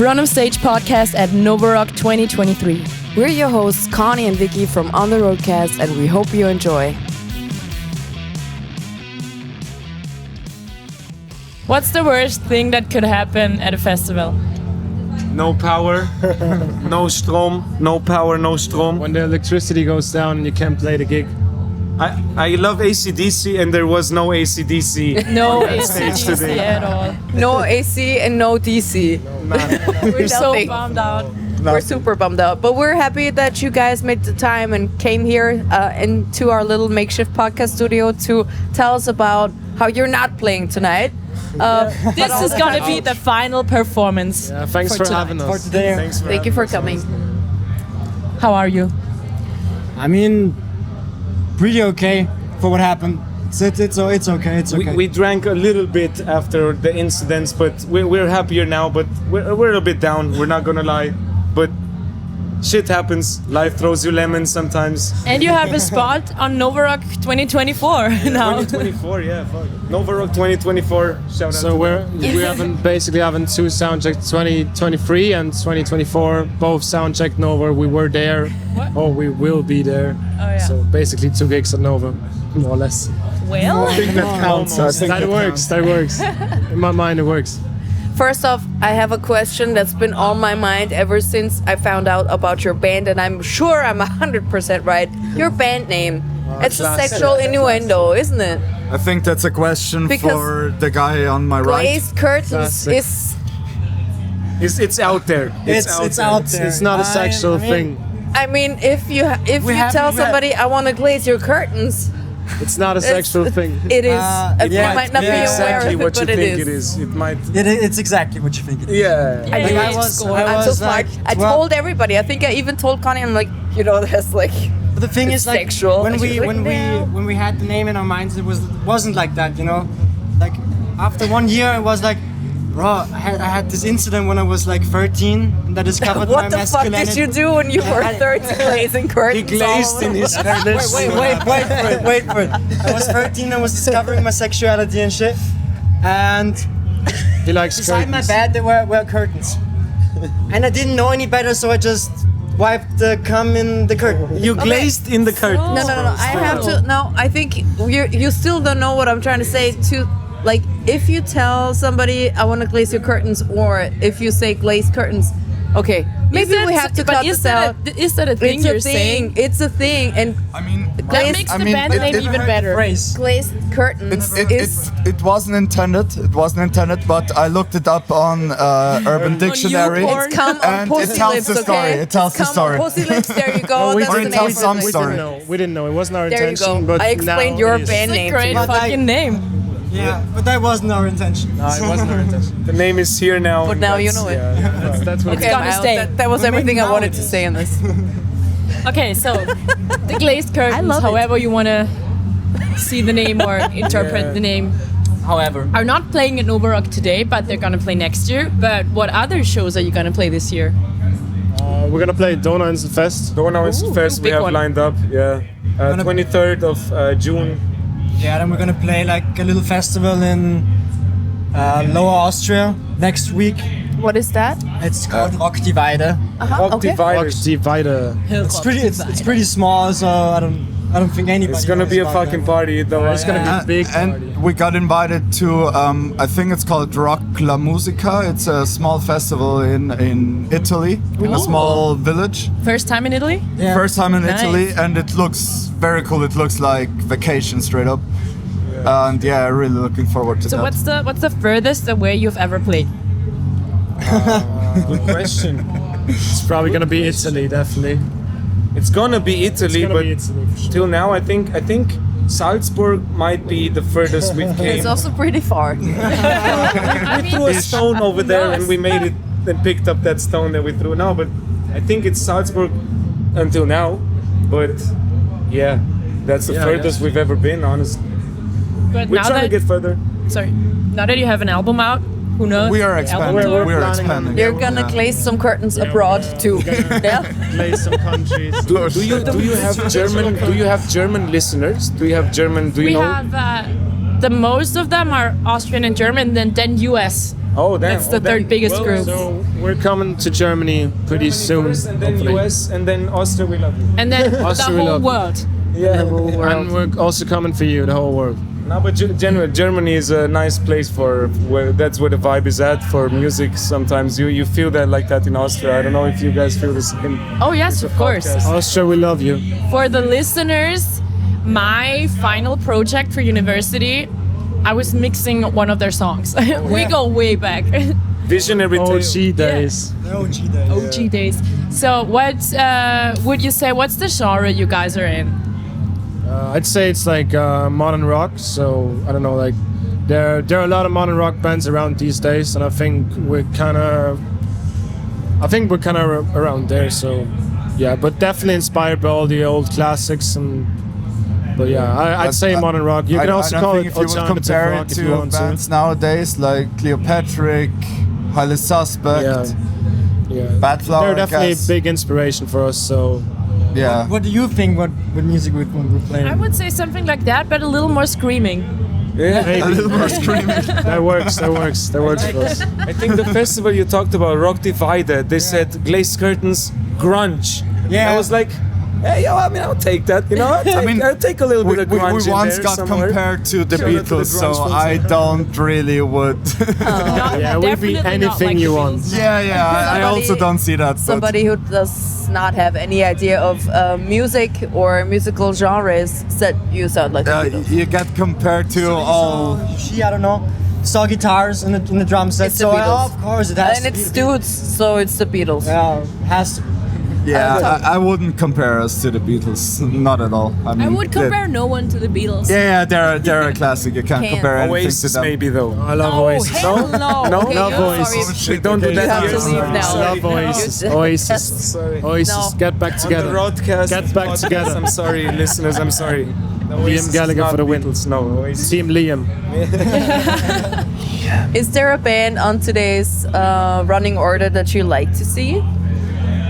Run on Stage podcast at Nova Rock 2023. We're your hosts, Conni and Vicky from On the RoadCast, and we hope you enjoy. What's the worst thing that could happen at a festival? No power, no Strom, no power, no Strom. When the electricity goes down and you can't play the gig. I love AC/DC and there was no AC/DC. No Backstage AC/DC today. at all. No AC and no DC. We're so Nothing. bummed out. We're super bummed out, but we're happy that you guys made the time and came here into our little makeshift podcast studio to tell us about how you're not playing tonight. This is gonna be the final performance. Yeah, thanks for having us. Thank you for coming. How are you? I mean, pretty okay for what happened. It's okay. It's okay. We drank a little bit after the incidents, but we're happier now. But we're a bit down. We're not gonna lie, but shit happens. Life throws you lemons sometimes. And you have a spot on Nova Rock 2024 now. 2024, yeah. Fuck. Nova Rock 2024. Shout out. So to we basically having two soundchecks, 2023 and 2024. Both soundchecked Nova. We were there, or we will be there. Oh, yeah. So basically 2 gigs at Nova, more or less. Well, I think that counts. That works. In my mind, it works. First off, I have a question that's been on my mind ever since I found out about your band, and I'm sure I'm 100% right. Your band name. It's a sexual innuendo, isn't it? I think that's a question Because for the guy on my right. Glazed Curtains Classic. is... It's out there. It's out there. It's not a sexual thing. I mean, if you tell somebody I want to glaze your curtains, It's not a sexual thing. it is. You yeah, might not be aware Exactly of it, what you but think it is. It might. It's exactly what you think it is. Yeah. I'm so smart. like, I told everybody. I think I even told Conni. I'm like, that's like. But the thing It's is, like, sexual. when And we she's like, no. when we had the name in our minds, it wasn't like that, Like after 1 year, it was like, bro, I had this incident when I was like 13 that discovered my What the fuck masculinity. did you do when you were 30 glazing He curtains? glazed in his curtains. Wait for it. I was 13 and was discovering my sexuality and shit. And He likes beside my curtains. bed there were curtains. And I didn't know any better, so I just wiped the cum in the curtain. You glazed in the curtains. No. I have to. No, I think you still don't know what I'm trying to say. Like, if you tell somebody I want to glaze your curtains, or if you say glazed curtains, okay, maybe we have to cut this out. Is that a thing It's a you're thing. saying? It's a thing, and I mean, That makes the band name even better. glazed curtains is. it wasn't intended. It wasn't intended, but I looked it up on Urban Dictionary, YouPorn. It's come on and pussy it tells lips, the story. okay? It tells the Come story. on pussy lips. There you go. we That's didn't the tell name some of it. story. We didn't know. It wasn't our There you intention. go. But I explained now your it is. band It's a name. great to you. fucking name. Yeah, but that wasn't our intention. No, it wasn't our intention. The name is here now. But now you know it. That's what It's gonna stay. That was everything I wanted to say in this. Okay, so the glazed curtains, love it. however you want to see the name or interpret the name, However, are not playing at Nova Rock today, but they're gonna play next year. But what other shows are you gonna play this year? we're gonna play Donau's Fest. Donau's Fest we big have one. lined up. Yeah. 23rd of June. yeah, then we're gonna play like a little festival in Lower Austria next week. What is that? It's called Rockdivider. Rock okay. Dividers. Divider. It's pretty small, so I don't think anybody. It's gonna knows be a about fucking that. party though. It's gonna be a big party. And we got invited to, I think it's called Rock La Musica. It's a small festival in Italy, in a small village. First time in Italy? Yeah. First time in Nice. Italy, and it looks very cool. It looks like vacation straight up. And yeah, really looking forward to So that. what's the furthest away you've ever played? Good question. It's probably gonna be Italy, definitely. It's gonna be Italy, It's gonna but be Italy for sure. till now I think Salzburg might be the furthest we've came. It's also pretty far. We threw a stone over there and we made it and picked up that stone that we threw now, but I think it's Salzburg until now. But yeah, that's the furthest we've ever been, honestly. But We're now trying to that get further. now that you have an album out, who knows? We are The album expanding. tour? We are planning on- expanding. You're gonna glaze some curtains abroad too. Yeah. Play some countries. Do you have German? Do you have German listeners? Do you have German? Do you We know? have the most of them are Austrian and German, then US. Oh, damn. That's the third biggest group. So we're coming to Germany pretty soon. And then hopefully. US, and then Austria, we love you. And then the Austria, we whole love you. world. Yeah. And we're also coming for you, the whole world. No, but Germany is a nice place for that's where the vibe is at for music. Sometimes you feel that like that in Austria. I don't know if you guys feel the same. Oh yes, of course. Austria, we love you. For the listeners, my final project for university, I was mixing one of their songs. We go way back. Visionary Tale. OG days. The OG days. OG days. So what would you say, what's the genre you guys are in? I'd say it's like modern rock. So I don't know, like there are a lot of modern rock bands around these days, and I think we're kind of around there. So yeah, but definitely inspired by all the old classics and. But yeah, I'd say modern rock. You can also call it if you would alternative compare rock it if you to want bands nowadays like Cleopatra, Highly Suspect, Yeah. Bad Flower. They're definitely a Gas. big inspiration for us. So Yeah. What do you think? What music we're playing? I would say something like that, but a little more screaming. Yeah. maybe. A little more screaming. That works for us. I think the festival you talked about, Rock Divided, they said glazed curtains, grunge. Yeah. I was like, hey, yo, I mean, I'll take that. You know, I'll take a little bit of grunge We in once there got somewhere. compared to the Shout out to the Beatles, so grunge folks. I don't really would. Yeah, we'd be Definitely not anything like you the want. Beatles. yeah, I also don't see that. But Somebody who does not have any idea of music or musical genres said you sound like the Beatles. you get compared to all. I don't know. Saw guitars in the drum set. It's the So Beatles. of course it has And to it's be the dudes, so it's the Beatles. Beatles. Yeah, has to. Yeah, I wouldn't compare us to the Beatles, not at all. I would compare no one to the Beatles. Yeah, they're a classic. You can't compare anything to Oasis, them. maybe though. I love Oasis. Hell no. No? Okay, Love I'm Oasis. sorry. We don't do Okay, that You have here. to leave now. I love Oasis. Oasis. Sorry. Oasis. No. Get back On the together. RoadCast. Get back podcast, together. I'm sorry, listeners. I'm sorry. Oasis Gallagher is not for the win. Beatles, no. Oasis. Team Liam. Is there a band on today's running order that you like to see?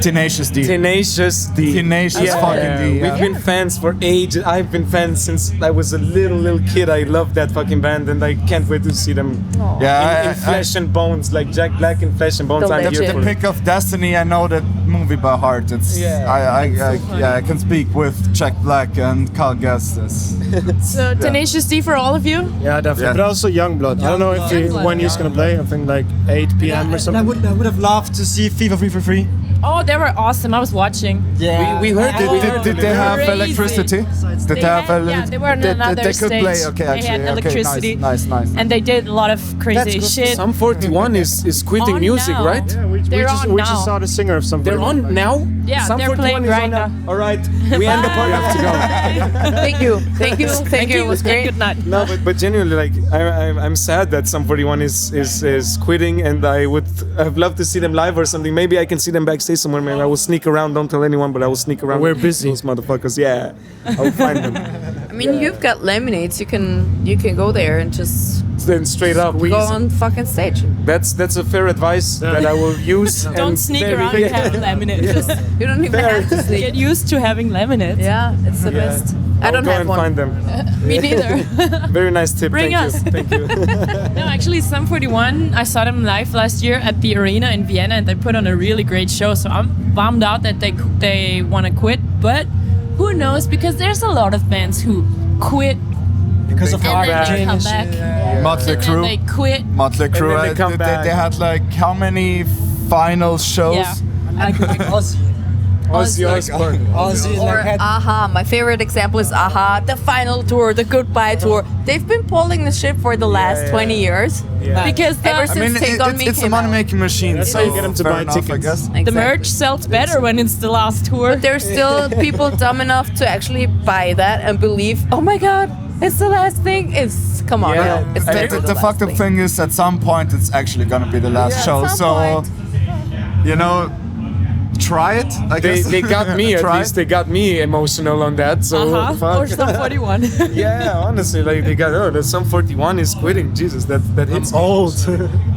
Tenacious D. Tenacious D. Tenacious fucking D. Yeah. We've been fans for ages. I've been fans since I was a little kid. I love that fucking band, and I can't wait to see them in flesh and bones, like Jack Black in Flesh and Bones. The I'm here legend. for The it. Pick of Destiny, I know that movie by heart. It's I can speak with Jack Black and Carl Gastes. So Tenacious D for all of you? Yeah, definitely. Yeah. But also Youngblood. I don't know if Youngblood, when he's gonna play. I think like 8 p.m. or I something. would have loved to see FIFA Free for Free. Oh, they were awesome. I was watching. Yeah, We heard it. Did they have Crazy. electricity? Did they have yeah, they were on another they could stage. play. Okay, They actually, had electricity. Okay, nice. And they did a lot of crazy That's shit. Sum 41 is quitting On music, now. right? Yeah, we They're just on we now. just saw the singer of something. They're on now? Yeah, Sum they're 41 playing is right on now. All right, we end the podcast. have to go. Thank you. It was great. Good night. No, but genuinely, like I'm sad that Sum 41 is quitting, and I'd love to see them live or something. Maybe I can see them backstage somewhere. Maybe I will sneak around. Don't tell anyone, but I will sneak around. We're busy. Those motherfuckers. Yeah, I'll find them. I mean, you've got laminates. You can go there and just Then straight up, go on fucking stage. that's a fair advice that I will use. Don't and sneak very- around and have laminate. Just You don't even have to sleep. get used to having laminate. Yeah, it's the best. I I'll don't go have and one. find them. Me neither. Very nice tip. Bring Thank us. you. Thank you. No, actually, Sum 41, I saw them live last year at the Arena in Vienna, and they put on a really great show. So I'm bummed out that they want to quit, but who knows? Because there's a lot of bands who quit because of and art then they come change. back, Motley and then they Crue. quit. Motley Crue. then they come back. They had like how many final shows? Yeah. Like Ozzy. Ozzy Osbourne. Ozzy Or like had Aha. My favorite example is Aha. The final tour, the goodbye tour. They've been pulling the ship for the last 20 years. Yeah. Because Ever I since mean, Take On Me it's a came out. money-making machine. That's so how you get them to fair buy enough, I tickets. guess. the merch sells better when it's the last tour. There's still people dumb enough to actually buy that and believe, oh my god, it's the last thing. Come on, Yeah. no, it's I- literally The last fucked up thing is, at some point, it's actually gonna be the last show. At some So, point. you know, try it. I guess They got me at Try least. it. They got me emotional on that. So Or fuck. Sum 41. Yeah, honestly, like they got the Sum 41 is quitting. Jesus, that hits Old.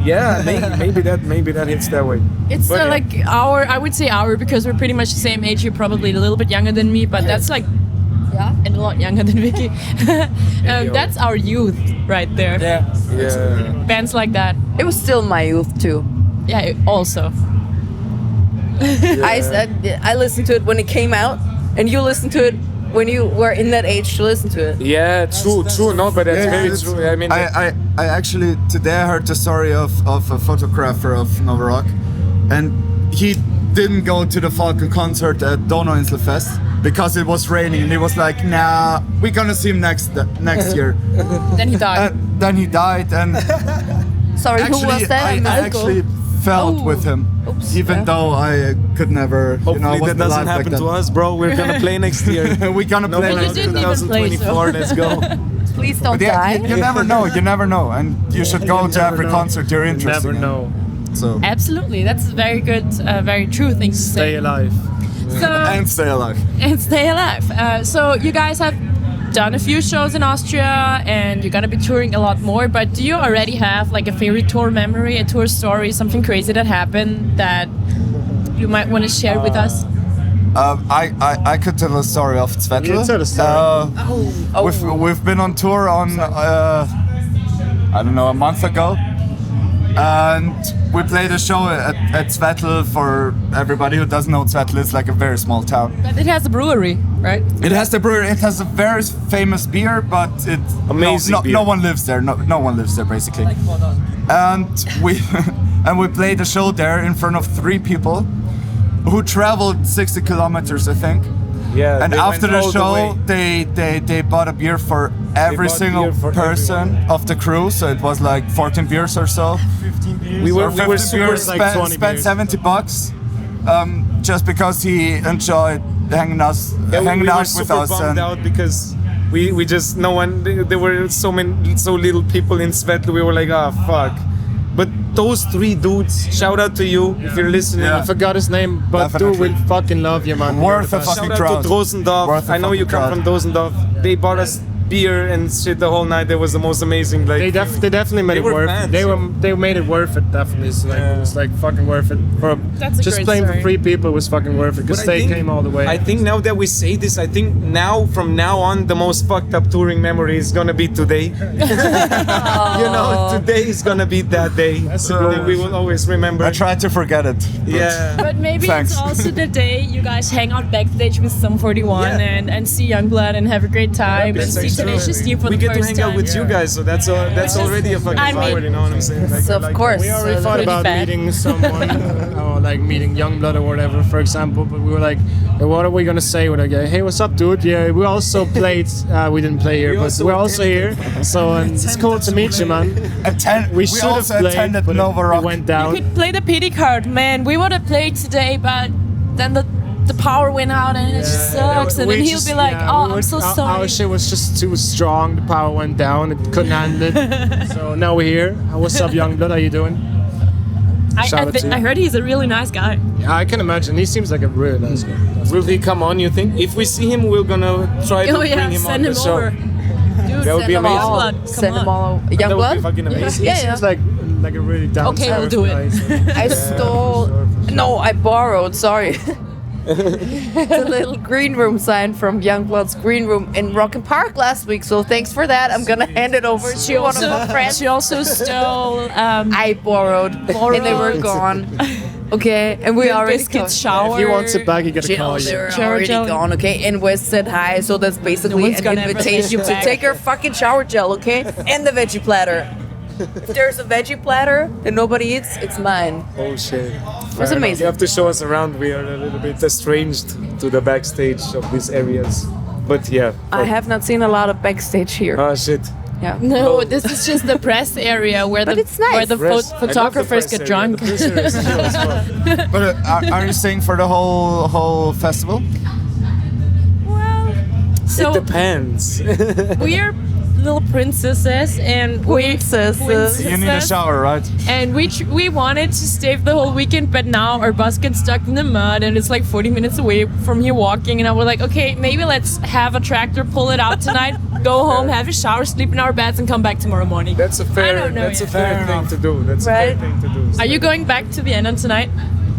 Yeah, maybe that hits that way. It's But yeah. like I would say our, because we're pretty much the same age. You're probably a little bit younger than me, but that's like Yeah, and a lot younger than Vicky. That's our youth right there. Yeah. Bands like that. It was still my youth too. Yeah, also. I listened to it when it came out, and you listened to it when you were in that age to listen to it. Yeah, true. No, but that's very true. I mean, I actually today I heard the story of a photographer of Nova Rock, and he didn't go to the Falcon concert at Donauinselfest because it was raining, and he was like, "Nah, we're gonna see him next year." Then he died. Then he died, and Sorry, who was that? I actually felt with him, even though I could never. hopefully that doesn't happen to us, bro. We're gonna play next year. We're gonna play you next didn't year. even play, 2024. Let's go. Please don't But yeah, die. you never know. You never know, and you should go to every concert you're You interested never in. know. So Absolutely, that's a very good, very true thing to Stay say. alive. So and stay alive. and stay alive. So you guys have done a few shows in Austria, and you're gonna be touring a lot more. But do you already have like a favorite tour memory, a tour story, something crazy that happened that you might want to share with us? I could tell a story of Zvettel. You tell a story. We've been on tour on I don't know, a month ago, and we played a show at Zvettel. For everybody who doesn't know, Zvettel is like a very small town. But it has a brewery, right? It has the brewery. It has a very famous beer, but Amazing beer. no one lives there. No one lives there basically. And we played a show there in front of 3 people who traveled 60 kilometers, I think. Yeah. And they after went the all show, way. they bought a beer for every bought single beer for person everyone. of the crew. So it was like 14 beers or so. 15 beers. We were 50 super beers, like spent 20 beers. $70, just because he enjoyed hanging out we were with super us. bummed out because we just no one. There were so little people in Svetl. We were like, ah, fuck. But those 3 dudes, shout out to you if you're listening. Yeah. I forgot his name, but Definitely. dude, we fucking love you, man. Worth You're a the best. fucking Shout out to crowd. Drosendorf. Worth a I know you fucking come crowd. from Drosendorf. They bought us beer and shit the whole night. It was the most amazing. Like They definitely made They it were worth fans. it. They made it worth it. Definitely, it's like fucking worth it. For That's a just great playing story. for 3 people was fucking worth it because But I they think- came all the way. I think now that we say this, I think from now on, the most fucked up touring memory is gonna be today. You know, today is gonna be that day. So we will always remember. I tried to forget it. Yeah. But maybe Thanks. it's also the day you guys hang out backstage with Sum 41 Yeah. and see Youngblood and have a great time and That's see actually- Tenacious D for we the get to first hang time. out with you guys, so that's already a fucking I mean- vibe, you know what I'm saying? Like, So of course. we already so thought pretty about bad. meeting someone, or like meeting Youngblood or whatever, for example. But we were like, "Hey, what are we gonna say?" We're like, "Hey, what's up, dude? Yeah, we also played. We didn't play here, We but also we're also here. So and it's cool to meet you, man. We should have also played, attended but Nova it Rock. went You down. could play the pity card, man. We would have played today, but then the power went out and it just sucks. And We then he'll just- be like, yeah, "Oh, we I'm were- so our- sorry." Our shit was just too strong. The power went down. It couldn't handle it. So now we're here. What's up, Youngblood? How you doing? Shout out to you. I heard he's a really nice guy. Yeah, I can imagine. He seems like a really nice guy. Will he come on, you think? If we see him, we're gonna try to Oh yeah, bring him send on him the show. over. Dude, That would be send him amazing. all. Come Send them on. all. That Young would be blood? fucking amazing. Yeah, He yeah. seems like a really down. Okay, we'll do it. I stole. No, I borrowed. Sorry. The little green room sign from Youngblood's green room in Rock and Park last week. So thanks for that. I'm gonna hand it over to one of my friends. She also stole I borrowed, and they were gone. Okay, and we Bill already Biscuit's got- shower. If he wants it back, he gotta They call you. were Shower already gel. gone, okay? And Wes said hi, so that's basically one's an gonna ever invitation take to you back. take your fucking shower gel, okay? And the veggie platter. If there's a veggie platter that nobody eats, it's mine. Oh shit. It was amazing. You have to show us around. We are a little bit estranged to the backstage of these areas. But yeah. I have not seen a lot of backstage here. Oh shit. Yeah. No, this is just the press area where But the it's nice. where the Press- I love the photographers press get area. drunk. The press area is chill as fuck. But are you staying for the whole festival? So It depends. we're little princesses and Princesses. You need a shower, right? And we wanted to stay for the whole weekend, but now our bus gets stuck in the mud and it's like 40 minutes away from here walking. And I was like, okay, maybe let's have a tractor pull it out tonight, go home, have a shower, sleep in our beds, and come back tomorrow morning. That's a I fair. don't know That's a yet. fair thing to do. That's Right. a fair thing to do. Are you going back to Vienna tonight?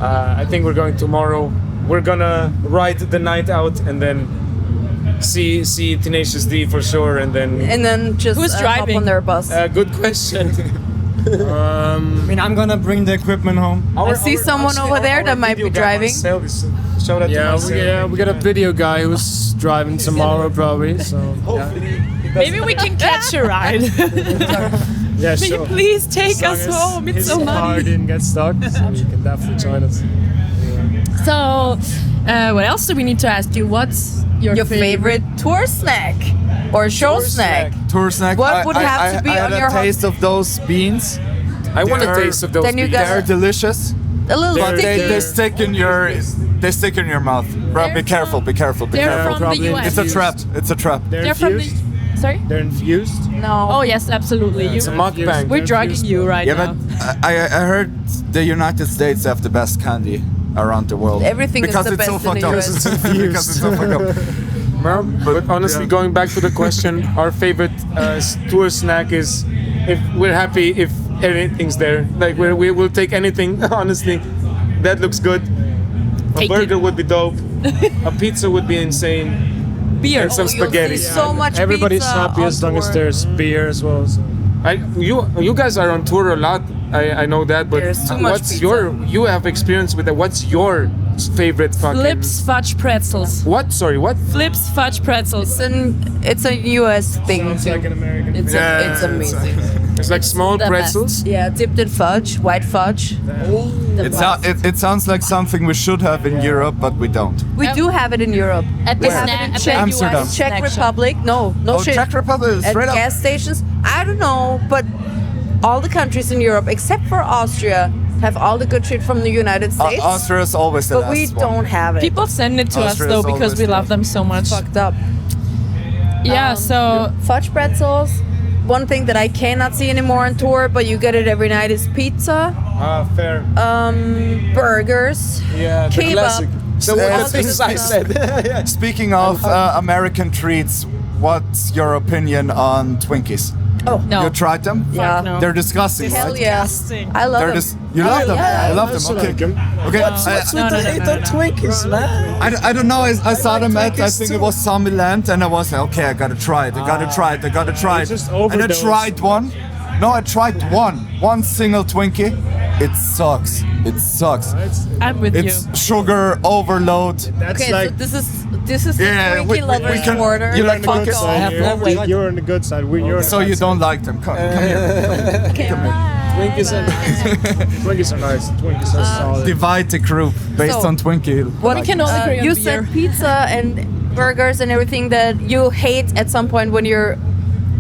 I think we're going tomorrow. We're gonna ride the night out and then see Tenacious D for sure, and then just Who's hop driving? on their bus. good question. I mean, I'm gonna bring the equipment home. I see someone over there that might be driving. Shout out to Marcel. We got a video guy who's driving tomorrow probably. So Maybe we can catch a ride. yeah, May you please take us home? It's his so car money. didn't get stuck, so you can definitely join us. So, what else do we need to ask you? What's your favorite tour snack or show snack? Tour snack. What would have to be I on had your a taste of those beans. I want a taste of those. Then you beans. got They're delicious, a little but sticky. they stick in your mouth. Bro, be careful, be careful, be They're careful. from the Probably US. It's a trap. It's a trap. They're They're from infused. the. Sorry. They're infused. No. Oh yes, absolutely. It's a mukbang. We're drugging you right Yeah, now. but I heard the United States have the best candy around the world. Everything is because the it's so best in fucked the up. US. Because it's so fucked up. Well, but honestly, going back to the question, our favorite tour snack is if we're happy if anything's there. Like we will take anything. Honestly, that looks good. Take A burger it. would be dope. A pizza would be insane. Beer. And some You'll spaghetti. see so much Everybody's pizza happy on as long as tour. there's beer as well. So. You guys are on tour a lot. I know that, but There's too much what's pizza. you have experience with that? What's your favorite fucking? Flips fudge pretzels. What? Sorry, what? Flips fudge pretzels. It's a US thing Sounds too. like an American. It's Yeah, it's amazing. It's like small the pretzels. Yeah, dipped in fudge, white fudge. It sounds like something we should have in Europe, but we don't. We do have it in Europe. At the We have snack, it in at Czech, the Amsterdam. US Czech snack shop. Republic. No shit. Czech Republic, At straight up. gas stations. I don't know, but all the countries in Europe, except for Austria, have all the good shit from the United States. Austria is always the but last we one. don't have it. People send it to us Austria though is because always we the- love them so much. Fucked up. Yeah. So Fudge pretzels. One thing that I cannot see anymore on tour, but you get it every night, is pizza, Fair. burgers, Yeah, the kebab. classic. So Yeah, what the things I said. Speaking of American treats, what's your opinion on Twinkies? no. You tried them? Yeah. no. They're disgusting, Hell right? yeah. I love them. You love them? yeah. I love them. also Okay. like 'em. Okay. No. Twinkies, man. I don't know. I saw them at, I Twinkies think too. it was Zombieland, and I was like, okay, I gotta try it. I gotta try it. I gotta try it. just And I overdose. tried one. No, I tried one single Twinkie. It sucks. It sucks. I'm with It's you. sugar overload. That's Okay, like so this is the Yeah, Twinkie we lovers can- corner. you like Fuck Twinkies? off. I have no way. You're on the good side. You're on So the you bad don't like them? Come here. Twinkies and side. Twinkies are nice. Twinkies are solid. Divide the group based So- on Twinkie. What We can all agree on you beer. said pizza and burgers and everything that you hate at some point when you're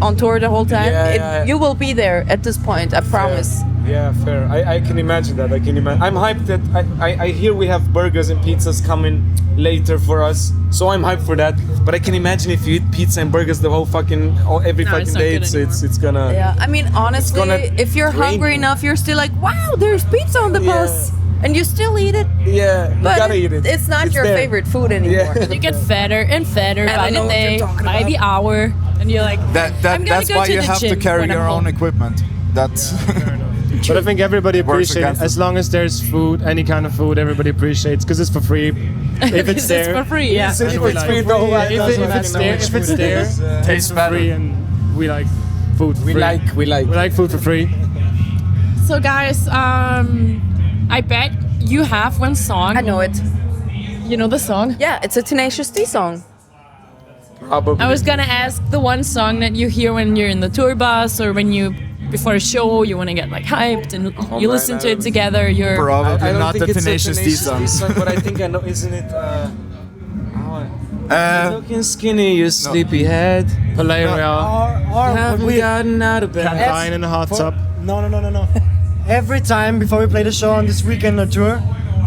on tour the whole time. Yeah. You will be there at this point, I promise. Yeah, fair. I can imagine that. I can imagine. I'm hyped that I hear we have burgers and pizzas coming later for us, so I'm hyped for that. But I can imagine if you eat pizza and burgers the whole every No, fucking it's not day, good it's gonna. Yeah, I mean, honestly, gonna if you're drain hungry you. enough, you're still like, wow, there's pizza on the Yeah. bus. And you still eat it. Yeah, you But gotta eat it. it's not your there. favorite food anymore. Yeah. You get fatter and fatter I by don't know the what you're day, talking by about. the hour, and you're like, I'm gonna That's go why to you the have to gym carry when I'm your own home. equipment. That's But I think everybody Works appreciates it. against As it. long as there's food, any kind of food, everybody appreciates because it's for free. If it's there, It's for free, yeah. If And we it's like- free, though, Yeah, it if doesn't it's matter there, which if it's food it there, is. it's tastes for better. free, and we like food. For We free. like. We like food for free. So guys, I bet you have one song. I know it. You know the song? Yeah, it's a Tenacious D song. Probably. I was gonna ask the one song that you hear when you're in the tour bus or when you before a show you want to get like hyped and you man, listen to I it don't- together. You're probably I don't not think the it's a Tenacious D song. but I think I know. Isn't it? Uh, Looking skinny, you sleepyhead. Malaria, Haven't gotten out of bed. dying in a hot tub. No. Every time before we play the show on this weekend on tour,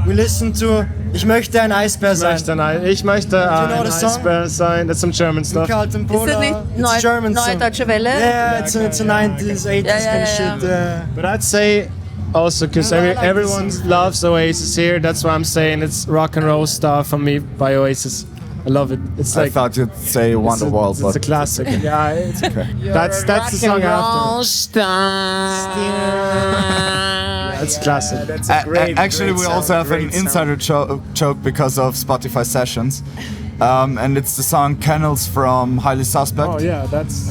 we listen to Ich möchte ein Eisbär sein. Ich möchte know ein the song? Eisbär sein. That's some German stuff. Carlton Ist Polar. das nicht It's German Neue song. Deutsche Welle? Yeah, it's a 90s, 80s Yeah, kind of yeah, shit. But I'd say also because I like this everyone song. loves Oasis here. That's why I'm saying it's rock and roll star for me by Oasis. I love it. It's I like thought you'd say it's Wonderwall, it's but a classic. Yeah, it's okay. That's the song after. That's classic. That's a great. actually, great we sound, also have an great sound. insider joke because of Spotify sessions. and it's the song Kennels from Highly Suspect. Oh yeah, that's.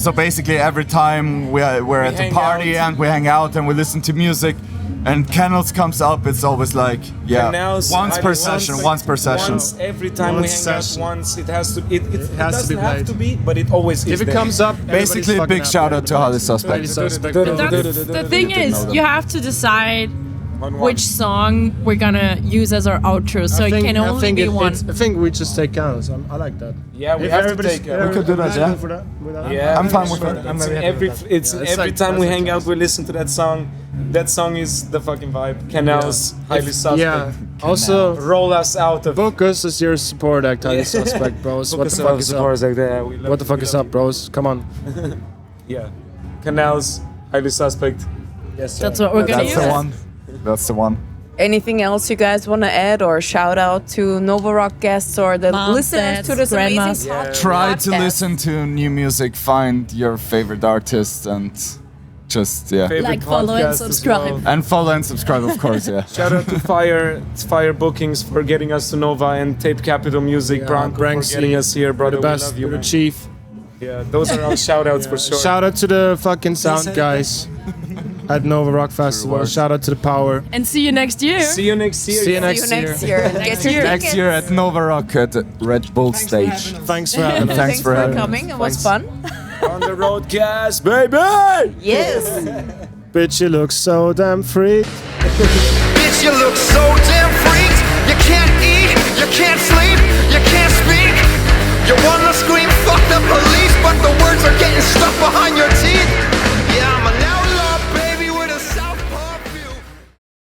So basically, every time we're at the party and we hang out and we listen to music, and Kennels comes up, it's always like, once per session. Once every time we hang out, once it has to. It doesn't have to be, but it always is. If it comes up, basically a big shout out to Highly Suspect. The thing is, you have to decide which song we're gonna use as our outro, so it can only be one. I think we just take Kennels. I like that. Yeah, we have to take. We could do that, yeah. I'm fine with it. Every time we hang out, we listen to that song. That song is the fucking vibe. Kennels, Highly Suspect. Yeah. Also, roll us out of. Book us as your support act, Highly Suspect, bros. What the fuck is up? What the fuck is up, bros? Come on. Yeah. Kennels, Highly Suspect. Yes, That's what we're gonna use. That's the one. Anything else you guys want to add or shout out to Nova Rock guests or the Mom, listeners to this amazing Try to podcast? listen to new music, find your favorite artist, and just Like, follow and subscribe. And follow and subscribe, of course, yeah. Shout out to Fire Bookings for getting us to Nova, and Tape Capital Music, Branko for getting us here, brother. The best, we love you, the man. chief. Yeah, those are our shout outs for sure. Shout out to the fucking sound guys at Nova Rock Festival. Shout out to the power. And see you next year. See you next year. See you next year. Get your Next year at Nova Rock at the Red Bull stage. Thanks for having us. Thanks for coming. It was fun. On the RoadCast, baby! Yes. Bitch, you look so damn free. Bitch, you look so damn